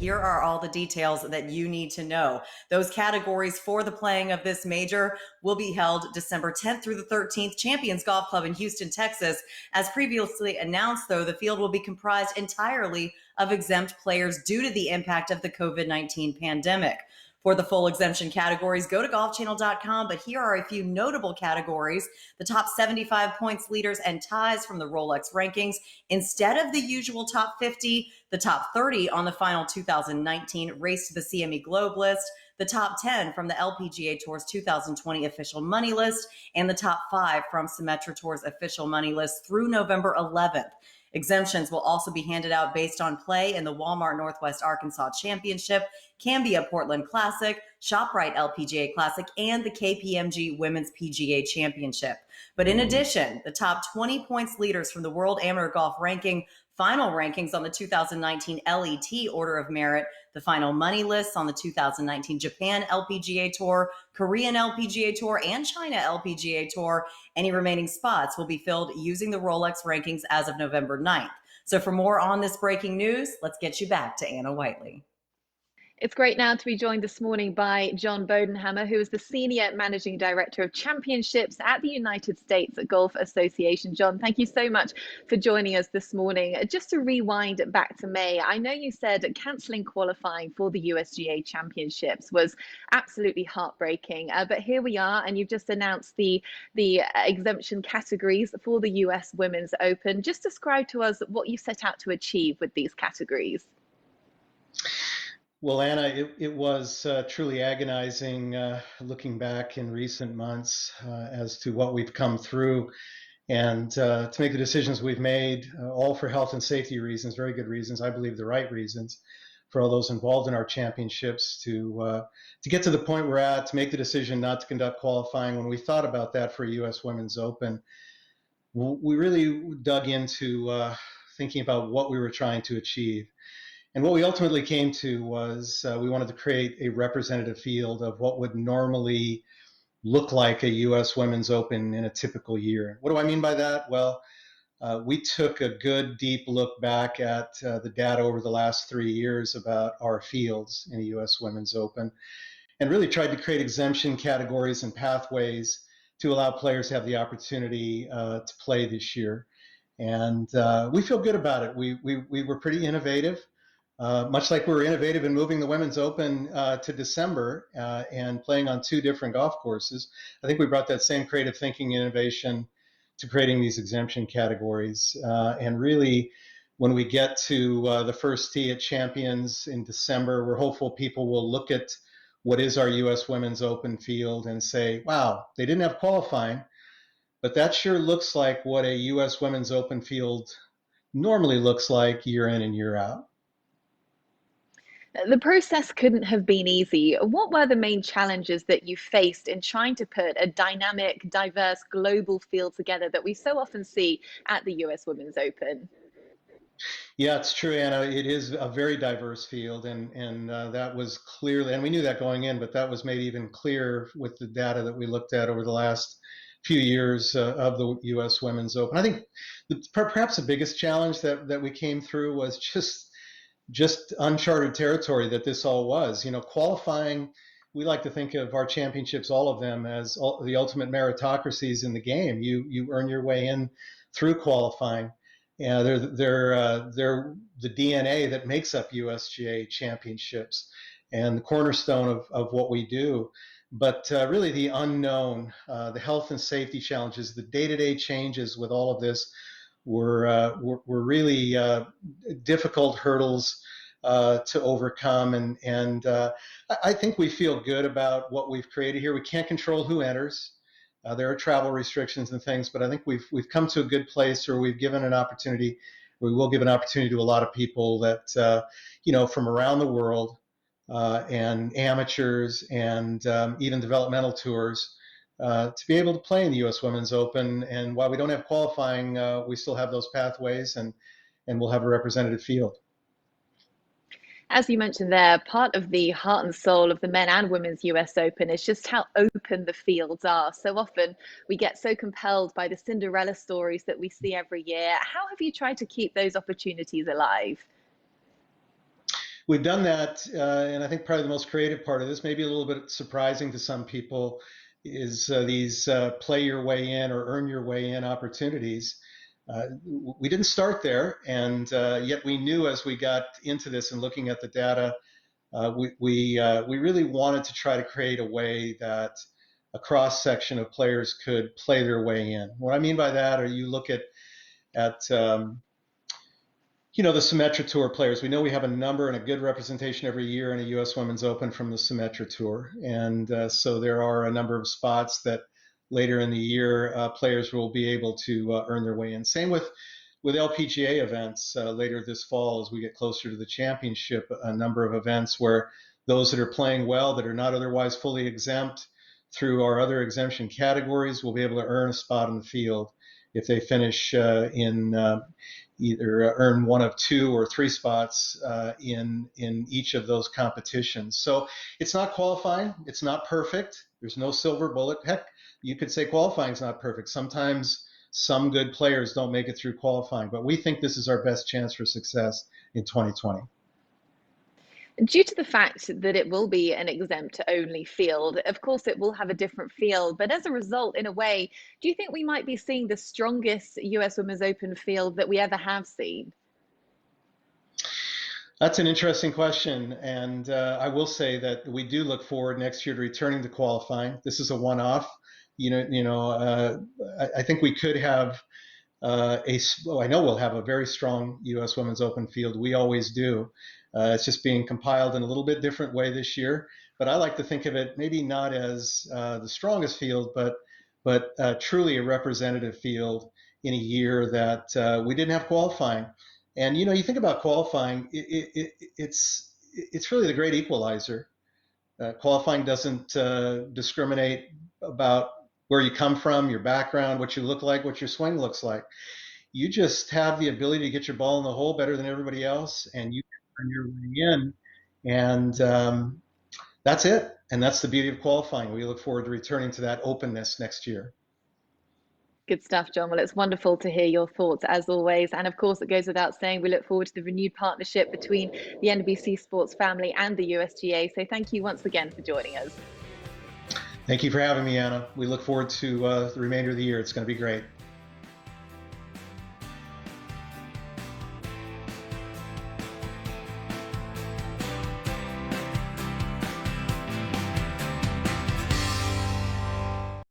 Here are all the details that you need to know. Those categories for the playing of this major will be held December 10th through the 13th, Champions Golf Club in Houston, Texas. As previously announced, though, the field will be comprised entirely of exempt players due to the impact of the COVID-19 pandemic. For the full exemption categories, go to golfchannel.com, but here are a few notable categories. The top 75 points leaders and ties from the Rolex rankings. Instead of the usual top 50, the top 30 on the final 2019 Race to the CME Globe list, the top 10 from the LPGA Tour's 2020 official money list, and the top 5 from Symetra Tour's official money list through November 11th. Exemptions will also be handed out based on play in the Walmart Northwest Arkansas Championship, Cambia Portland Classic, ShopRite LPGA Classic, and the KPMG Women's PGA Championship. But in addition, the top 20 points leaders from the World Amateur Golf Ranking, final rankings on the 2019 LET Order of Merit, the final money lists on the 2019 Japan LPGA Tour, Korean LPGA Tour, and China LPGA Tour. Any remaining spots will be filled using the Rolex rankings as of November 9th. So for more on this breaking news, let's get you back to Anna Whiteley. It's great now to be joined this morning by John Bodenhamer, who is the Senior Managing Director of Championships at the United States Golf Association. John, thank you so much for joining us this morning. Just to rewind back to May, I know you said cancelling qualifying for the USGA Championships was absolutely heartbreaking, but here we are, and you've just announced the exemption categories for the US Women's Open. Just describe to us what you set out to achieve with these categories. Well, Anna, it was truly agonizing looking back in recent months as to what we've come through and to make the decisions we've made, all for health and safety reasons, very good reasons, I believe the right reasons for all those involved in our championships to get to the point we're at, to make the decision not to conduct qualifying. When we thought about that for US Women's Open, we really dug into thinking about what we were trying to achieve. And what we ultimately came to was we wanted to create a representative field of what would normally look like a U.S. Women's Open in a typical year. What do I mean by that? Well, we took a good deep look back at the data over the last 3 years about our fields in the U.S. Women's Open and really tried to create exemption categories and pathways to allow players to have the opportunity to play this year. And we feel good about it. We were pretty innovative. Much like we were innovative in moving the Women's Open to December and playing on 2 different golf courses, I think we brought that same creative thinking innovation to creating these exemption categories. And really, when we get to the first tee at Champions in December, we're hopeful people will look at what is our U.S. Women's Open field and say, wow, they didn't have qualifying, but that sure looks like what a U.S. Women's Open field normally looks like year in and year out. The process couldn't have been easy. What were the main challenges that you faced in trying to put a dynamic, diverse, global field together that we so often see at the US Women's Open? Yeah, it's true, Anna. It is a very diverse field, and that was clearly, and we knew that going in, but that was made even clearer with the data that we looked at over the last few years of the U.S. Women's Open. I think perhaps the biggest challenge that we came through was just uncharted territory that this all was. You know, qualifying, we like to think of our championships, all of them, as the ultimate meritocracies in the game. You earn your way in through qualifying. Yeah, they're the DNA that makes up USGA championships and the cornerstone of what we do. But really the unknown, the health and safety challenges, the day-to-day changes with all of this were really difficult hurdles to overcome. And I think we feel good about what we've created here. We can't control who enters. There are travel restrictions and things, but I think we've come to a good place where we've given an opportunity. We will give an opportunity to a lot of people that from around the world and amateurs and even developmental tours to be able to play in the U.S. Women's Open. And while we don't have qualifying, we still have those pathways, and we'll have a representative field. As you mentioned there, part of the heart and soul of the men and women's US Open is just how open the fields are. So often we get so compelled by the Cinderella stories that we see every year. How have you tried to keep those opportunities alive? We've done that, and I think probably the most creative part of this, maybe a little bit surprising to some people, is these play your way in or earn your way in opportunities. We didn't start there, and yet we knew as we got into this and looking at the data, we really wanted to try to create a way that a cross section of players could play their way in. What I mean by that, are you look at the Symetra Tour players. We know we have a number and a good representation every year in a U.S. Women's Open from the Symetra Tour. And so there are a number of spots that later in the year players will be able to earn their way in. Same with LPGA events later this fall as we get closer to the championship, a number of events where those that are playing well, that are not otherwise fully exempt through our other exemption categories, will be able to earn a spot in the field if they finish either earn one of 2 or 3 spots in each of those competitions. So it's not qualifying. It's not perfect. There's no silver bullet. Heck, you could say qualifying is not perfect. Sometimes some good players don't make it through qualifying, but we think this is our best chance for success in 2020. Due to the fact that it will be an exempt-only field, of course, it will have a different feel. But as a result, in a way, do you think we might be seeing the strongest US Women's Open field that we ever have seen? That's an interesting question. And I will say that we do look forward next year to returning to qualifying. This is a one-off. I think we could have I know we'll have a very strong U.S. Women's Open field. We always do. It's just being compiled in a little bit different way this year. But I like to think of it maybe not as the strongest field, but truly a representative field in a year that we didn't have qualifying. And you think about qualifying, it's really the great equalizer. Qualifying doesn't discriminate about where you come from, your background, what you look like, what your swing looks like. You just have the ability to get your ball in the hole better than everybody else, and you can earn your way in. And that's it. And that's the beauty of qualifying. We look forward to returning to that openness next year. Good stuff, John. Well, it's wonderful to hear your thoughts as always. And of course, it goes without saying, we look forward to the renewed partnership between the NBC Sports family and the USGA. So thank you once again for joining us. Thank you for having me, Anna. We look forward to the remainder of the year. It's going to be great.